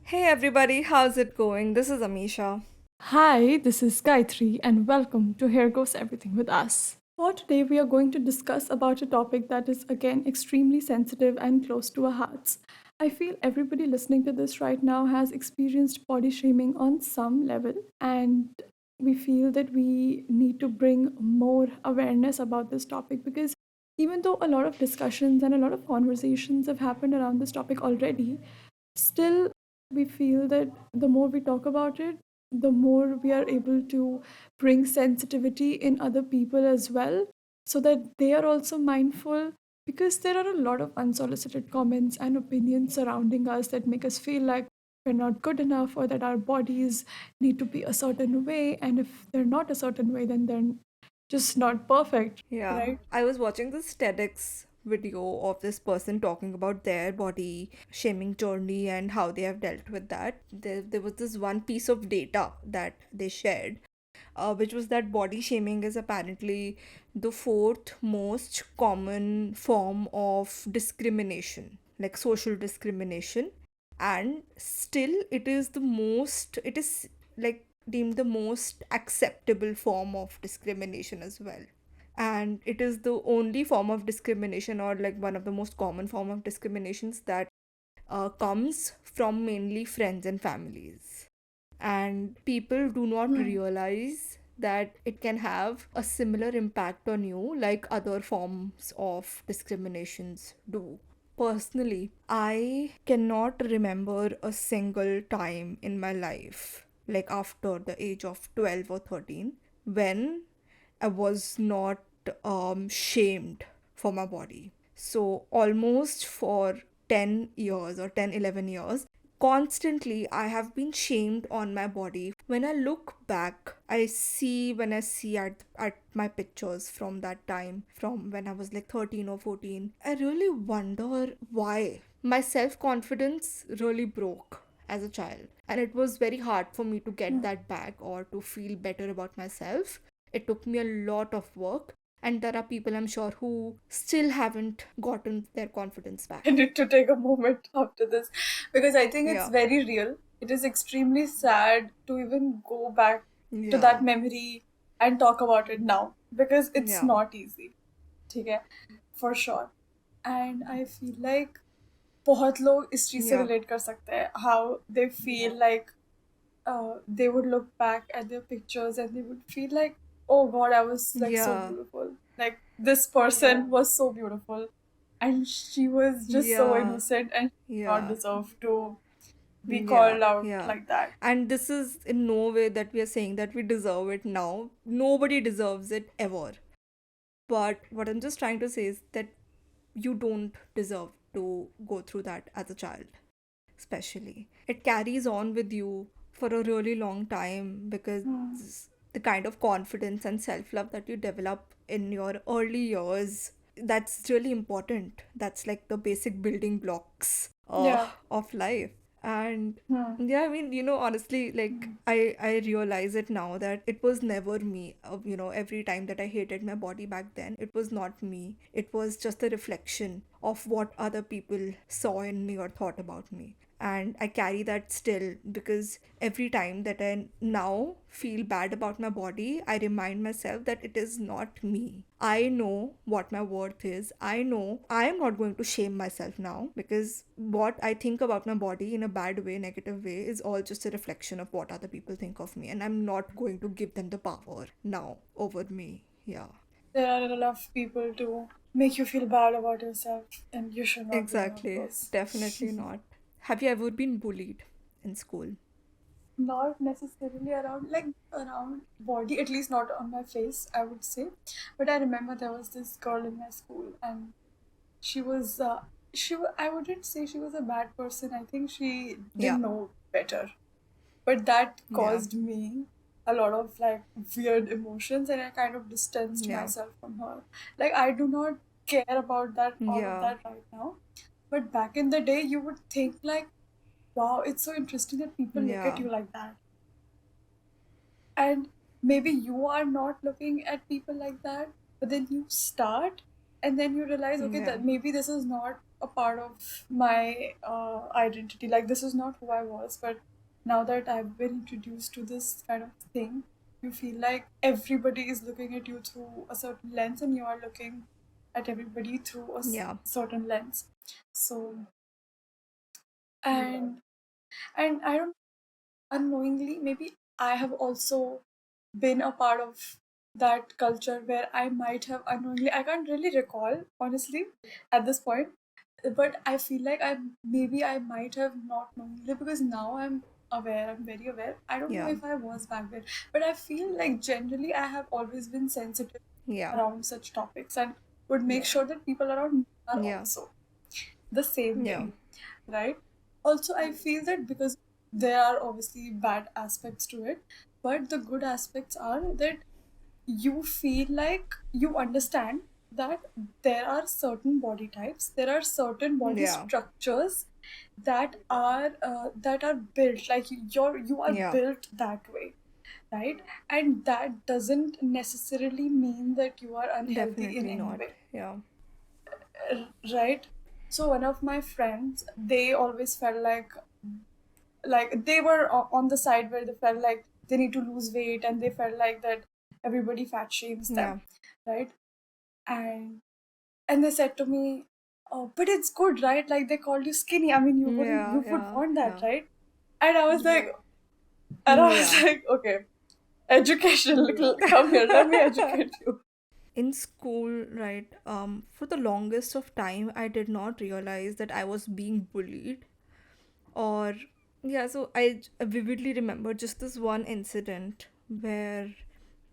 Hey everybody, how's it going? This is Amisha. Hi, this is Gayatri, and welcome to Here Goes Everything with Us. For today, we are going to discuss about a topic that is again extremely sensitive and close to our hearts. I feel everybody listening to this right now has experienced body shaming on some level, and we feel that we need to bring more awareness about this topic because even though a lot of discussions and a lot of conversations have happened around this topic already, still we feel that the more we talk about it, the more we are able to bring sensitivity in other people as well, so that they are also mindful, because there are a lot of unsolicited comments and opinions surrounding us that make us feel like we're not good enough or that our bodies need to be a certain way, and if they're not a certain way, then they're just not perfect, Yeah, right? I was watching this TEDx video of this person talking about their body shaming journey and how they have dealt with that. There was this one piece of data that they shared, which was that body shaming is apparently the fourth most common form of discrimination, like social discrimination, and still it is like deemed the most acceptable form of discrimination as well, and it is the only form of discrimination, or like one of the most common form of discriminations, that comes from mainly friends and families, and people do not Hmm. realize that it can have a similar impact on you like other forms of discriminations do. Personally, I cannot remember a single time in my life, like after the age of 12 or 13, when I was not shamed for my body. So, almost for 10 years or 10, 11 years, constantly I have been shamed on my body. When I look back, when I see at my pictures from that time, from when I was like 13 or 14, I really wonder why. My self confidence really broke as a child, and it was very hard for me to get that back or to feel better about myself. It took me a lot of work, and there are people, I'm sure, who still haven't gotten their confidence I back. need to take a moment after this because I think it's Yeah. very real. It is extremely sad to even go back to Yeah. that memory and talk about it now because it's Yeah. not easy. ठीक है, for sure. And I feel like बहुत लोग इस चीज से Yeah. relate कर सकते हैं, how they feel like they would look back at their pictures and they would feel like, oh god, I was like so Yeah. beautiful, like this person was so beautiful and she was just so Yeah. innocent and she did not Yeah. deserve to be Yeah. called out Yeah. like that. And this is in no way that we are saying that we deserve it now. Nobody deserves it ever. But what I'm just trying to say is that you don't deserve to go through that as a child, especially. It carries on with you for a really long time, because Hmm. the kind of confidence and self love that you develop in your early years, that's really important. That's like the basic building blocks Yeah. of life. And Hmm. yeah, I mean, honestly, like I realize it now that it was never me. Every time that I hated my body back then, it was not me. It was just a reflection of what other people saw in me or thought about me. And I carry that still, because every time that I now feel bad about my body, I remind myself that it is not me. I know what my worth is. I know I am not going to shame myself now, because what I think about my body in a bad way, negative way, is all just a reflection of what other people think of me, and I'm not going to give them the power now over me. Yeah. There are enough people to make you feel bad about yourself and you should not be one of Exactly. those. Definitely not. Have you ever been bullied in school? Not necessarily around, like around body, at least not on my face, I would say. But I remember there was this girl in my school and she was I wouldn't say she was a bad person. I think she Yeah. didn't know better, but that Yeah. caused me a lot of like weird emotions and I kind of distanced Yeah. myself from her. Like I do not care about that, all of Yeah. that right now, but back in the day you would think like, wow, it's so interesting that people look at Yeah. you like that. And maybe you are not looking at people like that, but then you start and then you realize, okay, Yeah. that maybe this is not a part of my identity. Like, this is not who I was, but now that I've been introduced to this kind of thing, you feel like everybody is looking at you through a certain lens, and you are looking at everybody through a Yeah. certain lens. So, and and I don't, unknowingly, maybe I have also been a part of that culture where I might have unknowingly, I can't really recall honestly at this point, but I feel like I might have not knowingly, because now I'm aware, I'm very aware. I don't know Yeah. if I was back then, but I feel like generally I have always been sensitive Yeah. around such topics and would make sure that people around me are Yeah. also the same Yeah. way, right? Also, I feel that because there are obviously bad aspects to it, but the good aspects are that you feel like you understand that there are certain body types, there are certain body Yeah. structures that are built like you are Yeah. built that way, right? And that doesn't necessarily mean that you are unhealthy in Definitely any not. way, Yeah. right? So one of my friends, they always felt like they were on the side where they felt like they need to lose weight, and they felt like that everybody fat shames them, Yeah. right? and and they said to me, oh, but it's good, right? Like, they called you skinny, I mean, Yeah. you would Yeah. want that, Yeah. right? And I was like, Yeah. okay, education, little, come here, let me educate you. In school, right, for the longest of time, I did not realize that I was being bullied. Or, yeah, so I vividly remember just this one incident where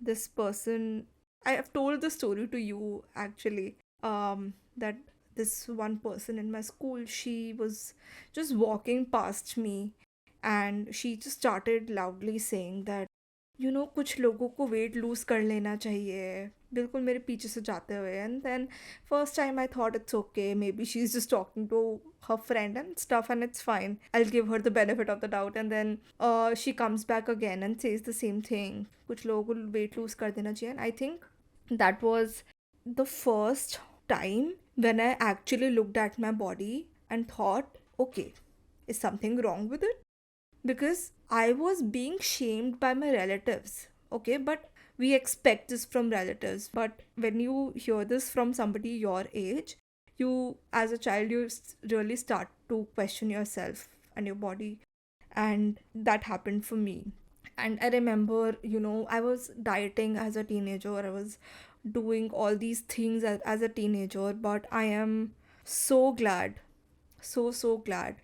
this person, I have told the story to you actually, that this one person in my school, she was just walking past me and she just started loudly saying that, कुछ लोगों को weight lose कर लेना चाहिए, बिल्कुल मेरे पीछे से जाते हुए. And then first time I thought it's okay, maybe she is just talking to her friend and stuff, and it's fine, I'll give her the benefit of the doubt. And then she comes back again and says the same thing, कुछ लोगों को weight lose कर देना चाहिए. And I think that was the first time when I actually looked at my body and thought, okay, is something wrong with it? Because I was being shamed by my relatives. Okay, but we expect this from relatives. But when you hear this from somebody your age, you, as a child, really start to question yourself and your body. And that happened for me. And I remember, I was dieting as a teenager, I was doing all these things as a teenager, but I am so glad, so glad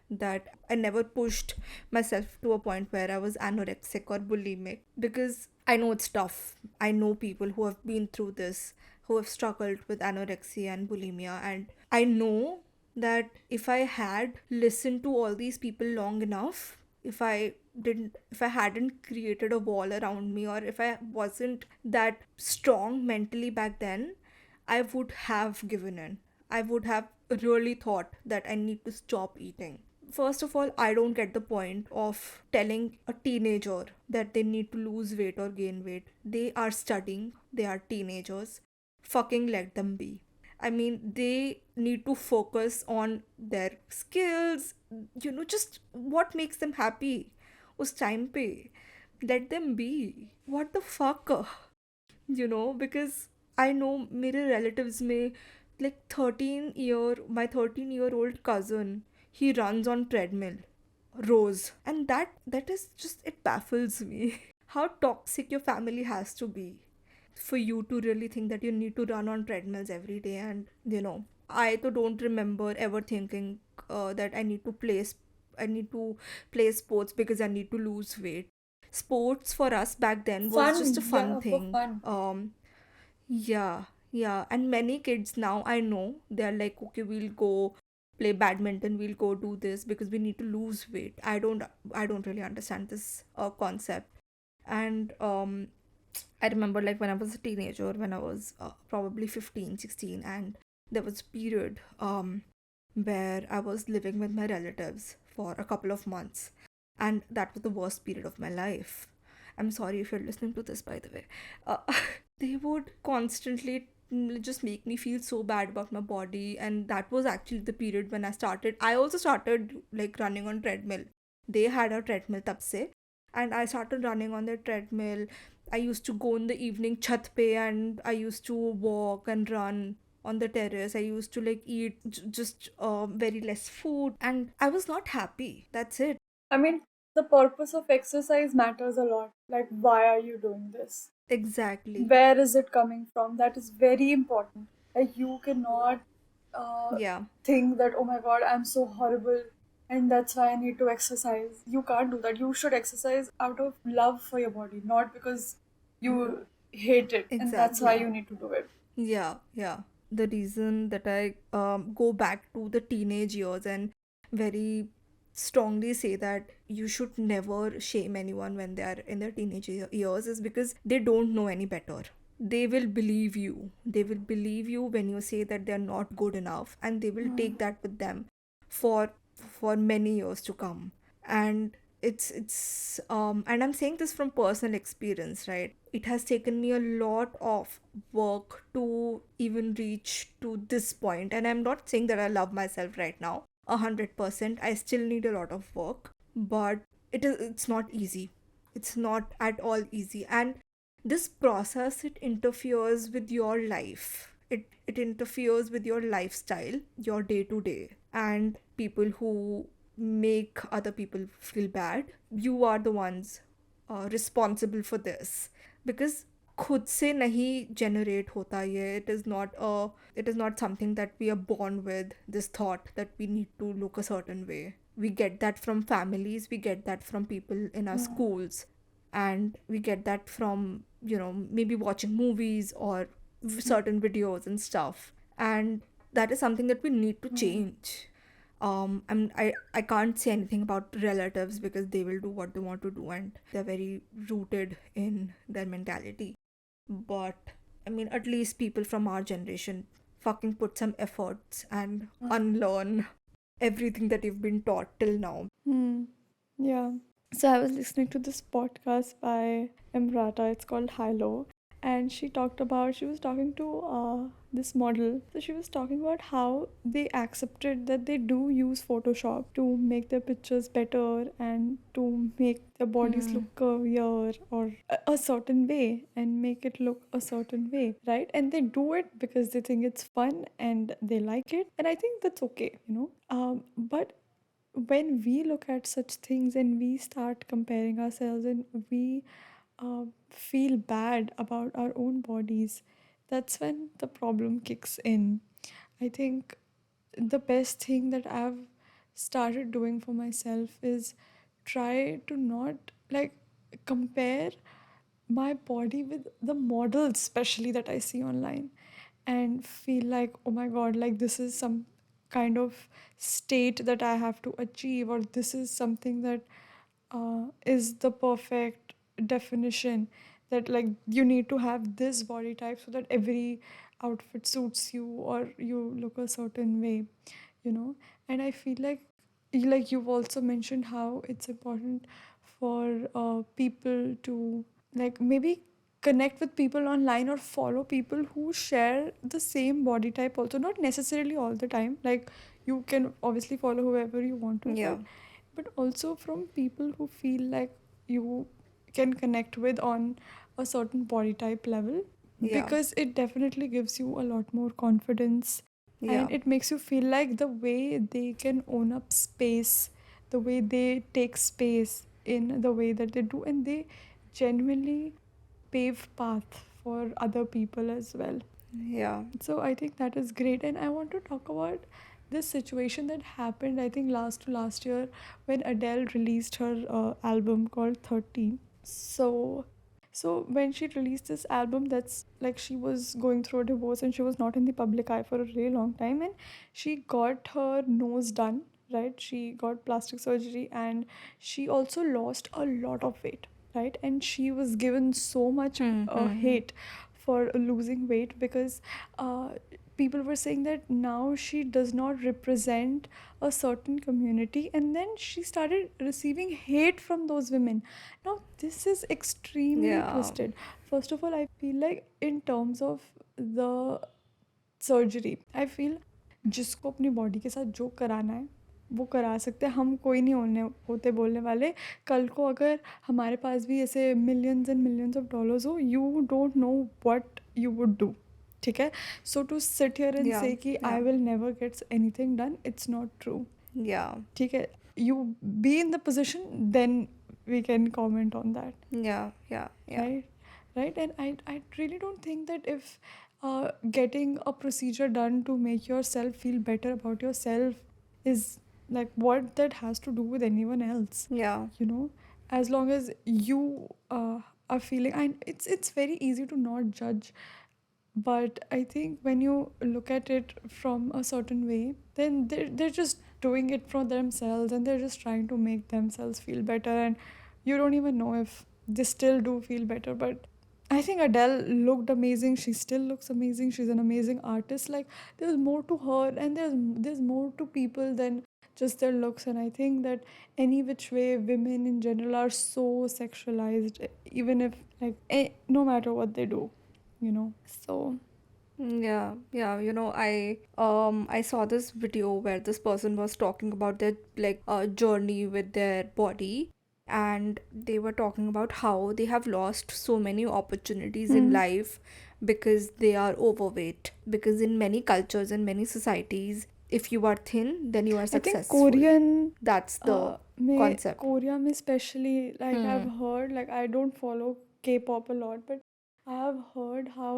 that I never pushed myself to a point where I was anorexic or bulimic, because I know it's tough. I know people who have been through this, who have struggled with anorexia and bulimia, and I know that if I had listened to all these people long enough, if I hadn't created a wall around me, or if I wasn't that strong mentally back then, I would have given in. I would have really thought that I need to stop eating. First of all, I don't get the point of telling a teenager that they need to lose weight or gain weight. They are studying, they are teenagers. Fucking let them be. I mean, they need to focus on their skills, just what makes them happy. Us time pe. Let them be. What the fuck? Because I know mere relatives may, like my 13-year-old cousin, he runs on treadmill, Rose. And that is just, it baffles me. How toxic your family has to be for you to really think that you need to run on treadmills every day. And I too don't remember ever thinking that I need to play sports because I need to lose weight. Sports for us back then was just a Fun, fun yeah, for thing. fun. Yeah, yeah. And many kids now, I know, they're like, okay, we'll go play badminton, we'll go do this because we need to lose weight. I don't really understand this concept. And I remember, like, when I was a teenager, when I was probably 15, 16, and there was a period where I was living with my relatives for a couple of months. And that was the worst period of my life. I'm sorry if you're listening to this, by the way. Uh, they would constantly just make me feel so bad about my body. And that was actually the period when I also started like running on treadmill. They had a treadmill tab se, and I started running on the treadmill. I used to go in the evening chat pe, and I used to walk and run on the terrace. I used to like eat just very less food, and I was not happy. That's it. I mean, the purpose of exercise matters a lot. Like, why are you doing this? Exactly. Where is it coming from? That is very important. Like, you cannot uh, Yeah. think that, oh my god, I'm so horrible and that's why I need to exercise. You can't do that. You should exercise out of love for your body, not because you hate it and that's why Exactly. you need to do it. Yeah, yeah. The reason that I go back to the teenage years and very strongly say that you should never shame anyone when they are in their years is because they don't know any better. They will believe you. They will believe you when you say that they are not good enough, and they will take that with them for many years to come. And and I'm saying this from personal experience, right? It has taken me a lot of work to even reach to this point, and I'm not saying that I love myself right now 100%. I still need a lot of work, but it's not easy. It's not at all easy. And this process, it interferes with your life. It interferes with your lifestyle, your day to day, and people who make other people feel bad, you are the ones responsible for this. Because खुद से नहीं generate होता ये. It is not something that we are born with, this thought that we need to look a certain way. We get that from families, we get that from people in our schools, and we get that from, maybe watching movies or certain videos and stuff. And that is something that we need to change. I can't say anything about relatives because they will do what they want to do, and they're very rooted in their mentality. But I mean, at least people from our generation fucking put some efforts and unlearn everything that you've been taught till now. Hmm. Yeah. So I was listening to this podcast by Emrata. It's called Hilo, and she was talking to this model. So she was talking about how they accepted that they do use Photoshop to make their pictures better and to make their bodies look curvier or a certain way and make it look a certain way, right? And they do it because they think it's fun and they like it, and I think that's okay. But when we look at such things and we start comparing ourselves and we feel bad about our own bodies, that's when the problem kicks in. I think the best thing that I've started doing for myself is try to not like compare my body with the models, especially that I see online, and feel like, oh my god, like this is some kind of state that I have to achieve, or this is something that is the perfect definition, that like you need to have this body type so that every outfit suits you or you look a certain way. And I feel like you've also mentioned how it's important for people to like maybe connect with people online or follow people who share the same body type also, not necessarily all the time. Like you can obviously follow whoever you want to, Yeah. but also from people who feel like you can connect with on a certain body type level, Yeah. because it definitely gives you a lot more confidence, Yeah. and it makes you feel like the way they can own up space, the way they take space in the way that they do, and they genuinely pave path for other people as well. Yeah. So I think that is great, and I want to talk about this situation that happened, I think last year, when Adele released her album called 13. So when she released this album, that's like she was going through a divorce and she was not in the public eye for a really long time, and she got her nose done, right? She got plastic surgery, and she also lost a lot of weight, right? And she was given so much hate for losing weight because uh, people were saying that now she does not represent a certain community, and then she started receiving hate from those women. Now this is extremely Yeah. twisted. First of all, I feel like in terms of the surgery, I feel जिसको अपनी body के साथ जो कराना है वो करा सकते हैं, हम कोई नहीं होते बोलने वाले। कल को अगर हमारे पास भी ऐसे millions and millions of dollars हो, you don't know what you would do, ठीक है। So to sit here and Yeah, say कि yeah, I will never gets anything done, it's not true, yeah, ठीक है। You be in the position, then we can comment on that, yeah, yeah, yeah, right? Right, and I really don't think that if getting a procedure done to make yourself feel better about yourself is like what that has to do with anyone else, yeah, you know. As long as you are feeling, and it's very easy to not judge, but I think when you look at it from a certain way, then they're just doing it for themselves, and they're just trying to make themselves feel better, and you don't even know if they still do feel better. But I think Adele looked amazing. She still looks amazing. She's an amazing artist. Like, there's more to her, and there's more to people than just their looks. And I think that any which way, women in general are so sexualized, even if like no matter what they do, you know. So yeah, yeah. I saw this video where this person was talking about their like journey with their body, and they were talking about how they have lost so many opportunities in hmm. life because they are overweight. Because in many cultures and many societies, if you are thin, then you are I think successful. That's the में concept. Korea में especially, like I've Hmm. heard, like I don't follow K-pop a lot, but I have heard how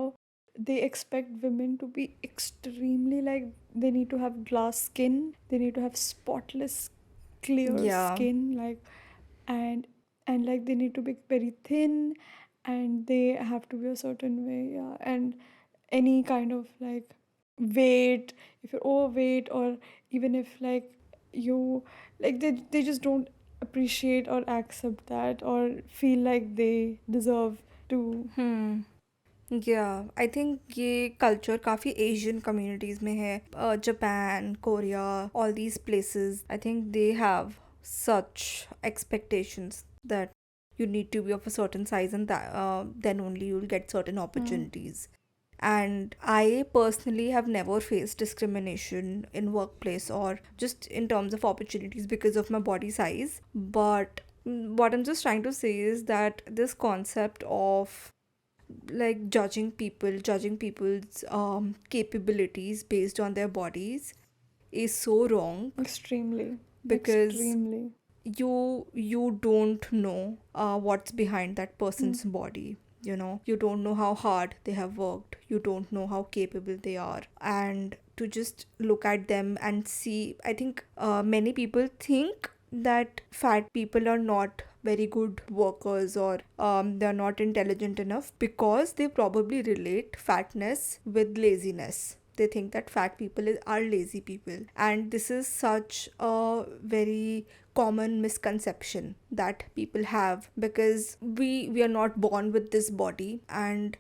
they expect women to be extremely, like they need to have glass skin, they need to have spotless clear Yeah. skin, like, and like they need to be very thin, and they have to be a certain way, yeah. And any kind of like weight, if you're overweight, or even if like you, like they just don't appreciate or accept that or feel like they deserve to. Hmm. या I think ये culture काफ़ी Asian communities में है Japan Korea all these places I think they have such expectations that you need to be of a certain size and then only you'll get certain Hmm. opportunities. And I personally have never faced discrimination in workplace or just in terms of opportunities because of my body size. But what I'm just trying to say is that this concept of like judging people's capabilities based on their bodies is so wrong Extremely, because extremely. you don't know what's behind that Hmm. person's body. You don't know how hard they have worked, you don't know how capable they are, and to just look at them and see, I think many people think that fat people are not very good workers or they're not intelligent enough because they probably relate fatness with laziness. They think that fat people are lazy people, and this is such a very common misconception that people have because we are not born with this body, and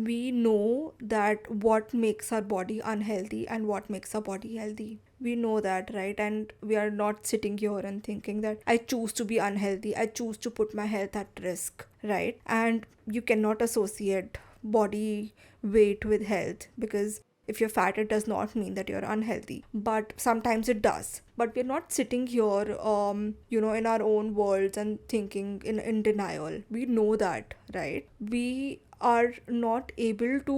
we know that what makes our body unhealthy and what makes our body healthy. We know that, right? And we are not sitting here and thinking that I choose to be unhealthy, I choose to put my health at risk, right? And you cannot associate body weight with health because if you're fat, it does not mean that you're unhealthy, but sometimes it does. But we're not sitting here in our own worlds and thinking in denial. We know that, right? We are not able to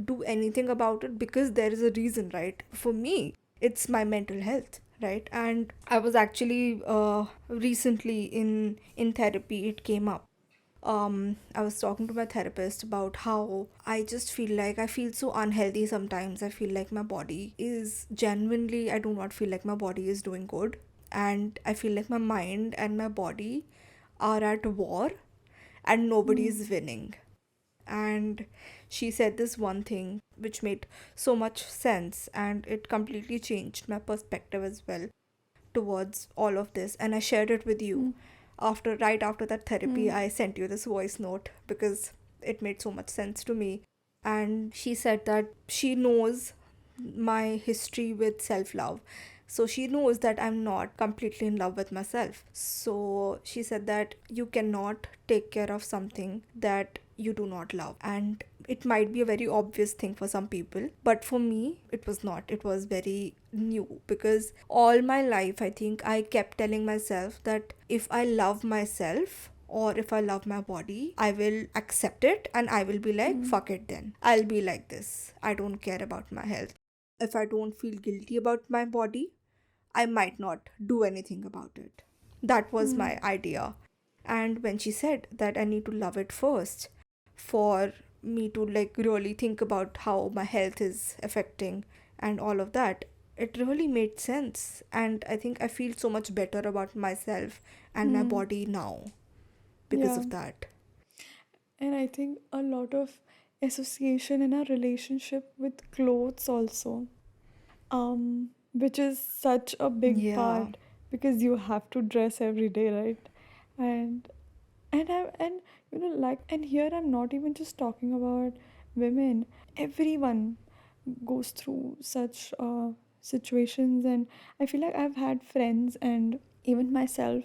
do anything about it because there is a reason, right? For me, it's my mental health, right? And I was actually recently in therapy, it came up. I was talking to my therapist about how I just feel like I feel so unhealthy sometimes. I feel like my body is genuinely, I do not feel like my body is doing good. And I feel like my mind and my body are at war and nobody Hmm. is winning. And she said this one thing which made so much sense, and it completely changed my perspective as well towards all of this, and I shared it with you. Hmm. After right after that therapy, Hmm. I sent you this voice note because it made so much sense to me. And she said that she knows my history with self love. So she knows that I'm not completely in love with myself. So she said that you cannot take care of something that you do not love. And it might be a very obvious thing for some people, but for me, it was not. It was very new because all my life, I think I kept telling myself that if I love myself, or if I love my body, I will accept it and I will be like, Mm. fuck it then. I'll be like this. I don't care about my health. If I don't feel guilty about my body, I might not do anything about it. That was Mm. my idea. And when she said that I need to love it first for me to like really think about how my health is affecting and all of that, it really made sense. And I think I feel so much better about myself and my Mm. body now because Yeah. of that. And I think a lot of association in our relationship with clothes also, which is such a big Yeah. part because you have to dress every day, right? And and like, and here I'm not even just talking about women. Everyone goes through such situations, and I feel like I've had friends and even myself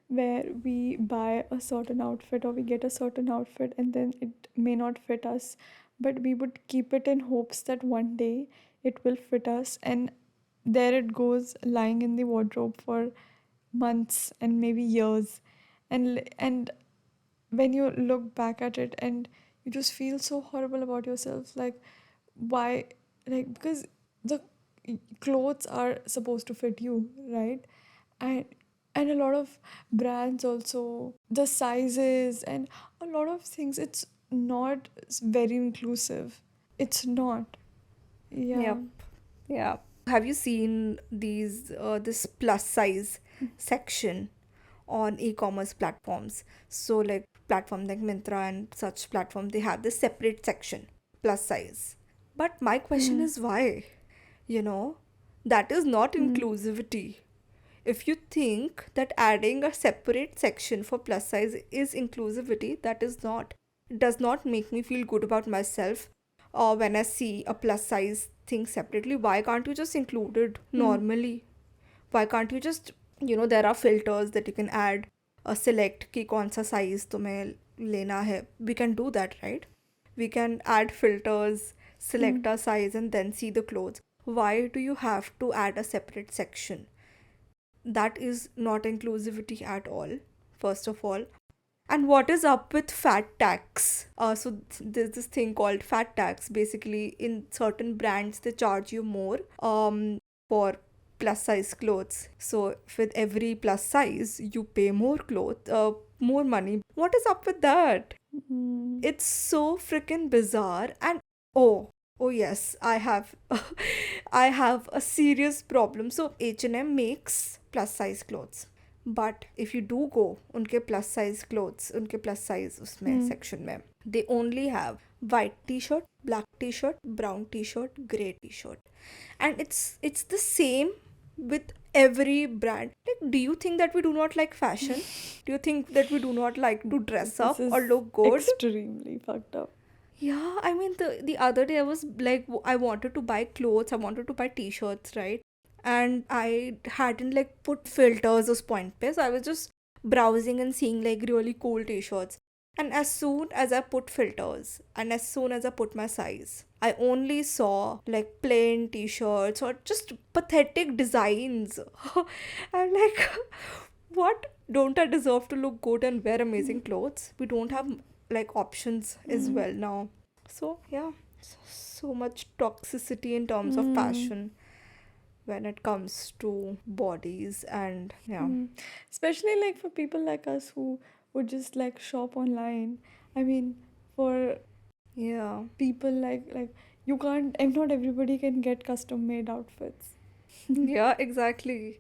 where we buy a certain outfit or we get a certain outfit and then it may not fit us, but we would keep it in hopes that one day it will fit us, and there it goes lying in the wardrobe for months and maybe years. And when you look back at it and you just feel so horrible about yourself, like, why? Like, because the clothes are supposed to fit you, right? And and a lot of brands also, the sizes and a lot of things, it's not very inclusive. It's not. Yeah. Yep. Yeah. Have you seen this plus size section on e-commerce platforms? So like platform like Myntra and such platform, they have this separate section, plus size. But my question Hmm. is why? You know, that is not Hmm. inclusivity. If you think that adding a separate section for plus size is inclusivity, that is not. It does not make me feel good about myself. Or when I see a plus size thing separately, why can't you just include it Hmm. normally? Why can't you just, there are filters that you can add, select कि कौन सा size तुम्हें लेना है. We can do that, right? We can add filters, Hmm. select a size, and then see the clothes. Why do you have to add a separate section? That is not inclusivity at all, first of all. And what is up with fat tax? There's this thing called fat tax. Basically, in certain brands, they charge you more for plus size clothes. So with every plus size, you pay more money. What is up with that? Hmm. It's so freaking bizarre. And oh, oh yes, I have I have a serious problem. So H&M makes plus size clothes. But if you do go उनके plus size clothes, उनके plus size उसमें Hmm. section में, they only have white t-shirt, black t-shirt, brown t-shirt, grey t-shirt. And it's the same with every brand. Like, do you think that we do not like fashion? Do you think that we do not like to dress This up or is look good? extremely fucked up. Yeah, I mean the other day I was like I wanted to buy clothes, I wanted to buy t-shirts, right? And I hadn't like put filters or point पे, so I was just browsing and seeing like really cool t-shirts. And as soon as I put filters and as soon as I put my size, I only saw like plain t-shirts or just pathetic designs. I'm like, what? Don't I deserve to look good and wear amazing clothes? We don't have like options as Mm. well now. So yeah, so much toxicity in terms of Mm. fashion when it comes to bodies and yeah. Mm. Especially like for people like us who would just like shop online. I mean, for Yeah. people like you can't, and not everybody can get custom made outfits. Yeah, exactly.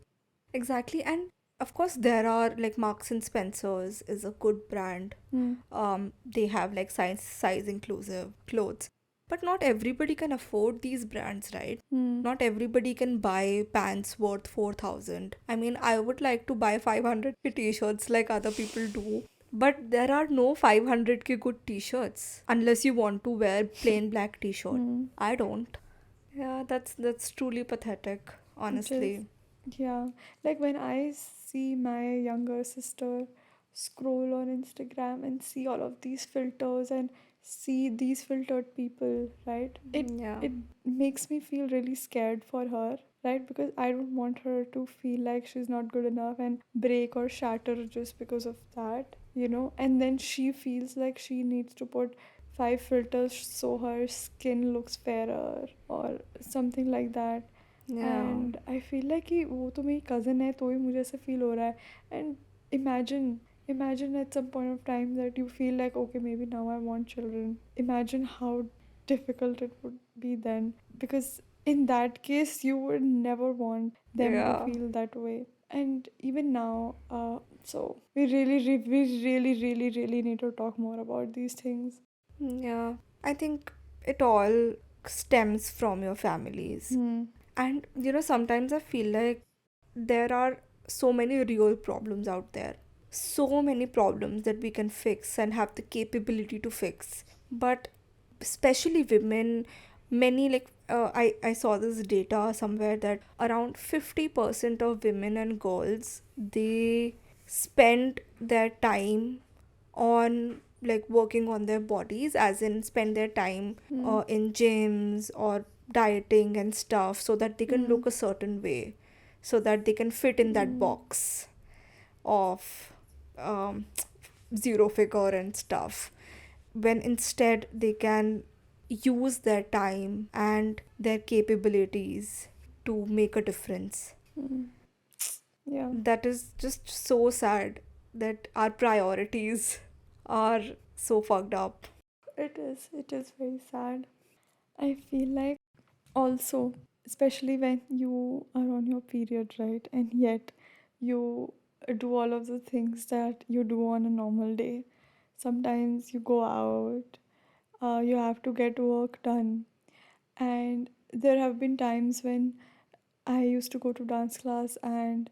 Exactly. And of course there are like Marks and Spencers is a good brand. Hmm. They have like size inclusive clothes. But not everybody can afford these brands, right? Hmm. Not everybody can buy pants worth 4,000. I mean, I would like to buy 500 k t-shirts like other people do. But there are no 500 k good t-shirts unless you want to wear plain black t-shirt. Hmm. I don't. Yeah, that's truly pathetic, It is. honestly. Yeah. Like when I see my younger sister scroll on Instagram and see all of these filters and see these filtered people, right? Yeah. It makes me feel really scared for her, right? Because I don't want her to feel like she's not good enough and break or shatter just because of that, you know? And then she feels like she needs to put five filters so her skin looks fairer or something like that. Yeah. And I feel like कि वो तो मेरी cousin है तो ही मुझे ऐसे feel हो रहा है and imagine imagine at some point of time that you feel like okay maybe now I want children. Imagine how difficult it would be then, because in that case you would never want them to Yeah. feel that way. And even now, so we really need to talk more about these things. Yeah. I think it all stems from your families. Hmm. And sometimes I feel like there are so many real problems out there. So many problems that we can fix and have the capability to fix. But especially women, many I saw this data somewhere that around 50% of women and girls, they spend their time on like working on their bodies, as in spend their time Hmm. in gyms or dieting and stuff, so that they can Hmm. look a certain way, so that they can fit in that Hmm. box of um, zero figure and stuff, when instead they can use their time and their capabilities to make a difference. Hmm. Yeah. That is just so sad that our priorities are so fucked up. It is very sad. I feel like also, especially when you are on your period, right? And yet you do all of the things that you do on a normal day. Sometimes you go out, you have to get work done. And there have been times when I used to go to dance class, and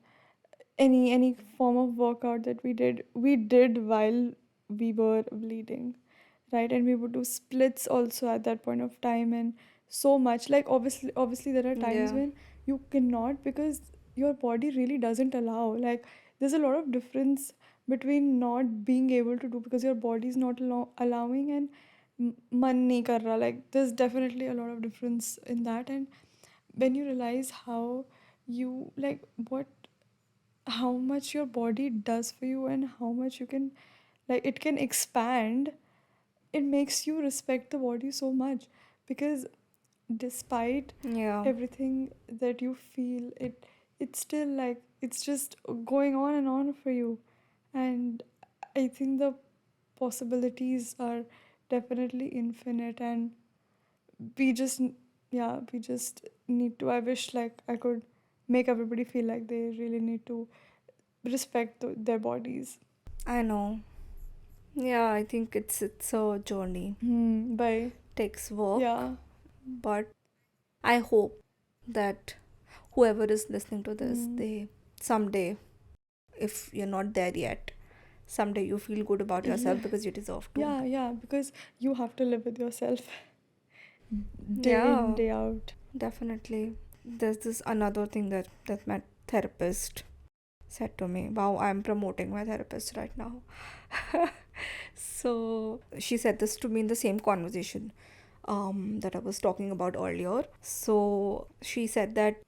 any form of workout that we did while we were bleeding, right? And we would do splits also at that point of time, and so much, like, obviously there are times Yeah. when you cannot, because your body really doesn't allow, like, there's a lot of difference between not being able to do because your body is not allowing, and man nahi kar raha, like there's definitely a lot of difference in that. And when you realize how you, like, what, how much your body does for you and how much you can, like, it can expand, it makes you respect the body so much. Because despite Yeah. everything that you feel, it's still like it's just going on and on for you. And I think the possibilities are definitely infinite, and we just yeah, we just need to, I wish like I could make everybody feel like they really need to respect their bodies. I know. Yeah, I think it's a journey. By Takes work, yeah. but I hope that whoever is listening to this, Hmm. they someday, if you're not there yet, someday you feel good about Yeah. yourself because you deserve to. Yeah, because you have to live with yourself day in, Yeah, day out. definitely. There's this another thing that my therapist said to me. Wow, I'm promoting my therapist right now. So she said this to me in the same conversation that I was talking about earlier. So she said that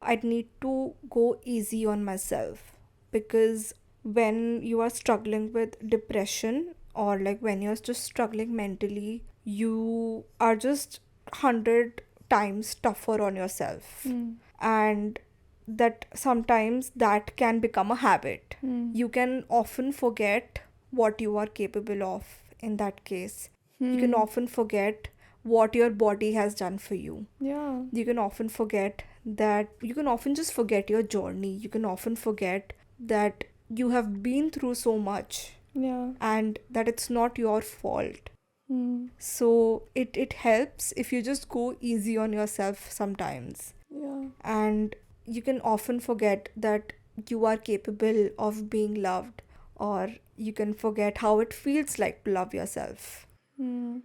I'd need to go easy on myself, because when you are struggling with depression, or like when you're just struggling mentally, you are just 100 times tougher on yourself. Hmm. And that sometimes that can become a habit. Hmm. You can often forget what you are capable of in that case. You can Hmm. often forget what your body has done for you. Yeah. You can often forget that, you can often just forget your journey. You can often forget that you have been through so much Yeah. and that it's not your fault. Hmm. So it helps if you just go easy on yourself sometimes. Yeah. And you can often forget that you are capable of being loved, or you can forget how it feels like to love yourself. Hmm.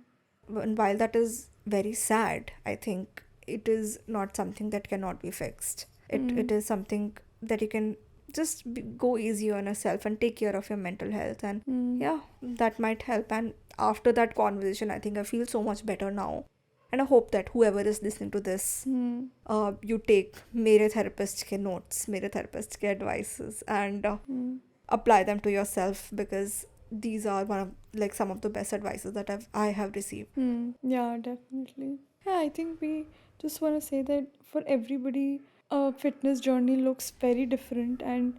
And while that is very sad, I think it is not something that cannot be fixed. It Hmm. is something that you can just go easy on yourself and take care of your mental health. And Hmm. yeah, that might help. And after that conversation, I think I feel so much better now. And I hope that whoever is listening to this, Hmm. you take मेरे therapist के notes, मेरे therapist के advices, and Hmm. apply them to yourself, because these are one of like some of the best advices that I have received. Hmm. Yeah, definitely. Yeah, I think we just want to say that for everybody, a fitness journey looks very different. And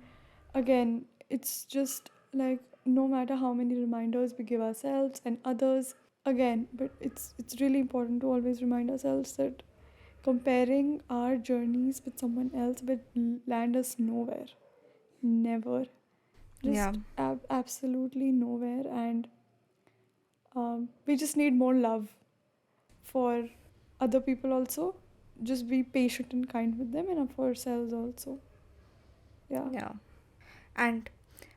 again, it's just like no matter how many reminders we give ourselves and others, again, but it's really important to always remind ourselves that comparing our journeys with someone else will land us nowhere. Never. Yeah, Just absolutely nowhere. And we just need more love for other people also. Just be patient and kind with them and for ourselves also. Yeah. yeah. And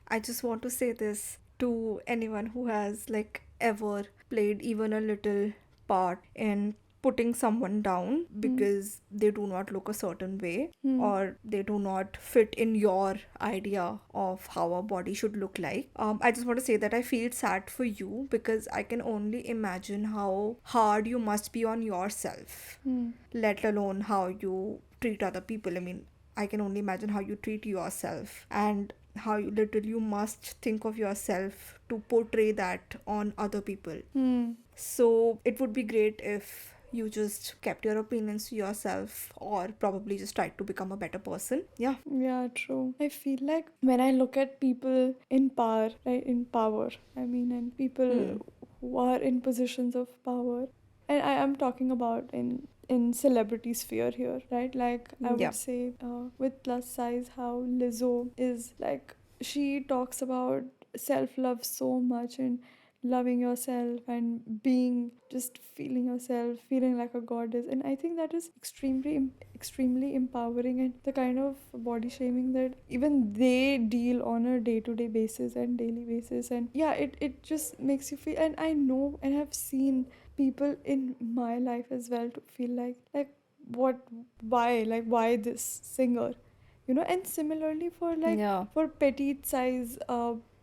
I just want to say this to anyone who has like ever played even a little part in putting someone down Hmm. because they do not look a certain way, Hmm. or they do not fit in your idea of how a body should look like. I just want to say that I feel sad for you, because I can only imagine how hard you must be on yourself, Hmm. let alone how you treat other people. I mean, I can only imagine how you treat yourself, and how you literally you must think of yourself to portray that on other people. Hmm. So it would be great if you just kept your opinions to yourself, or probably just tried to become a better person. Yeah. Yeah, true. I feel like when I look at people in power, right, in power, I mean, and people Hmm. who are in positions of power, and I am talking about in celebrity sphere here, right? Like I Yeah. would say, with plus size, how Lizzo is like she talks about self love so much and loving yourself and being just feeling yourself, feeling like a goddess. And I think that is extremely empowering. And the kind of body shaming that even they deal on a day-to-day basis and daily basis, and yeah, it just makes you feel. And I know and have seen people in my life as well to feel like what why this singer, and similarly for like Yeah. for petite size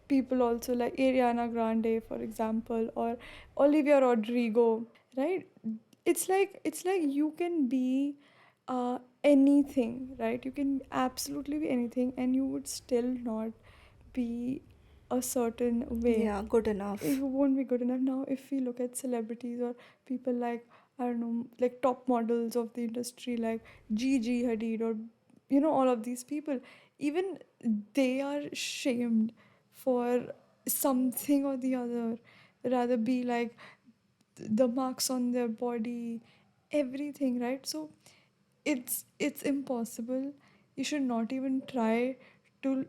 people also, like Ariana Grande, for example, or Olivia Rodrigo, right? It's like you can be anything, right? You can absolutely be anything and you would still not be a certain way. Yeah. Good enough. You won't be good enough. Now if we look at celebrities or people like, I don't know, like top models of the industry like Gigi Hadid, or all of these people, even they are shamed for something or the other, rather be like the marks on their body, everything, right? So it's impossible. You should not even try to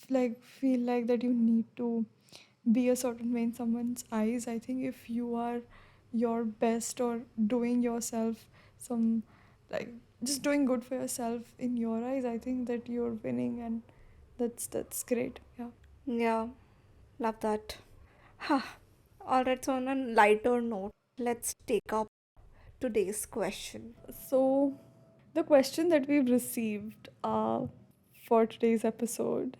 like feel like that you need to be a certain way in someone's eyes. I think if you are your best or doing yourself some, like, just doing good for yourself in your eyes, I think that you're winning, and that's great. Yeah. Yeah. Love that. Huh. Alright, so on a lighter note, let's take up today's question. So the question that we've received for today's episode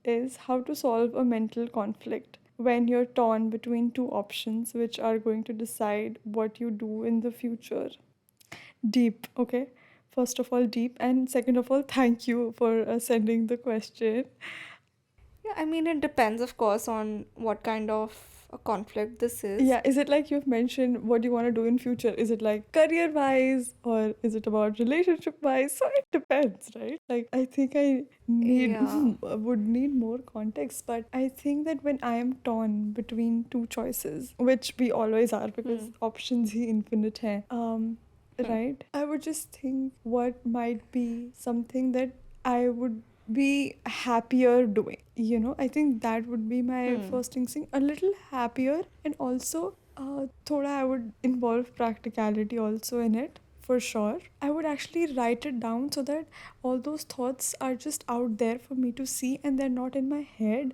is how to solve a mental conflict when you're torn between two options which are going to decide what you do in the future. Deep, okay? First of all, deep. And second of all, thank you for sending the question. Yeah, I mean, it depends, of course, on what kind of a conflict this is. Yeah, is it like you've mentioned what you want to do in future? Is it like career wise or is it about relationship wise? So it depends, right? Like I think I need Yeah. would need more context, but I think that when I am torn between two choices, which we always are because Hmm. options he infinite हैं, Hmm. right? I would just think what might be something that I would be happier doing. I think that would be my Hmm. first instinct. A little happier, and also thoda I would involve practicality also in it. For sure, I would actually write it down so that all those thoughts are just out there for me to see and they're not in my head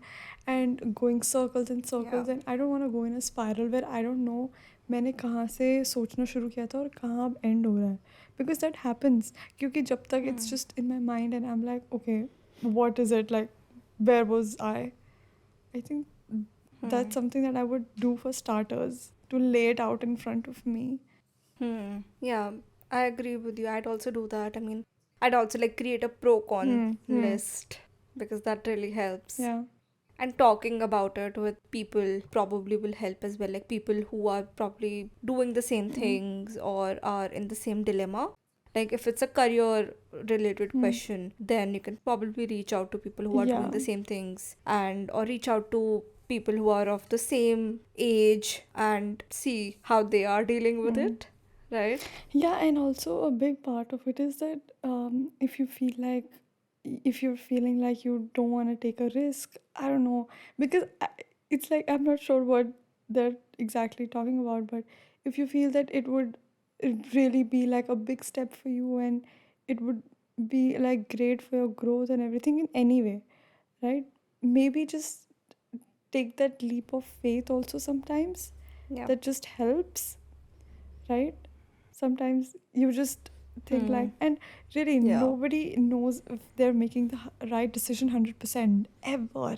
and going circles and Yeah. circles. And I don't want to go in a spiral where I don't know मैंने कहाँ से सोचना शुरू किया था और कहाँ अब एंड हो रहा है, बिकॉज दैट हैपन्स. क्योंकि जब तक it's Hmm. Just in my mind and I am like okay, what is it like, where was I think Hmm. that's something that I would do for starters, to lay it out in front of me. Yeah, I agree with you. I'd also do that. I mean, I'd also like create a pro con Hmm. list because that really helps. Yeah. And talking about it with people probably will help as well. Like people who are probably doing the same Hmm. things or are in the same dilemma. Like if it's a career related Hmm. question, then you can probably reach out to people who are doing Yeah. the same things and or reach out to people who are of the same age and see how they are dealing with Hmm. it, right? Yeah, and also a big part of it is that if you feel like, if you're feeling like you don't want to take a risk, I don't know, because it's like I'm not sure what they're exactly talking about, but if you feel that it really be like a big step for you, and it would be like great for your growth and everything in any way, right? Maybe just take that leap of faith also sometimes. Yeah. That just helps, right? Sometimes you just think Hmm. like, and really Yeah. nobody knows if they're making the right decision 100% ever.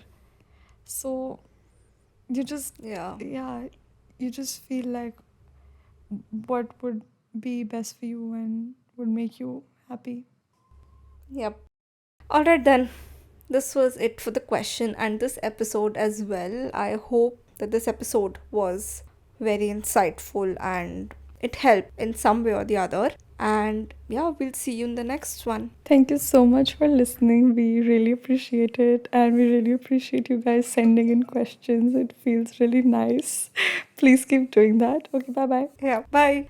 So you just, Yeah. yeah, you just feel like what would be best for you and would make you happy. Yep. All right then. This was it for the question and this episode as well. I hope that this episode was very insightful and it helped in some way or the other. And yeah, we'll see you in the next one. Thank you so much for listening. We really appreciate it, and we really appreciate you guys sending in questions. It feels really nice. Please keep doing that. Okay, bye bye. Yeah, bye.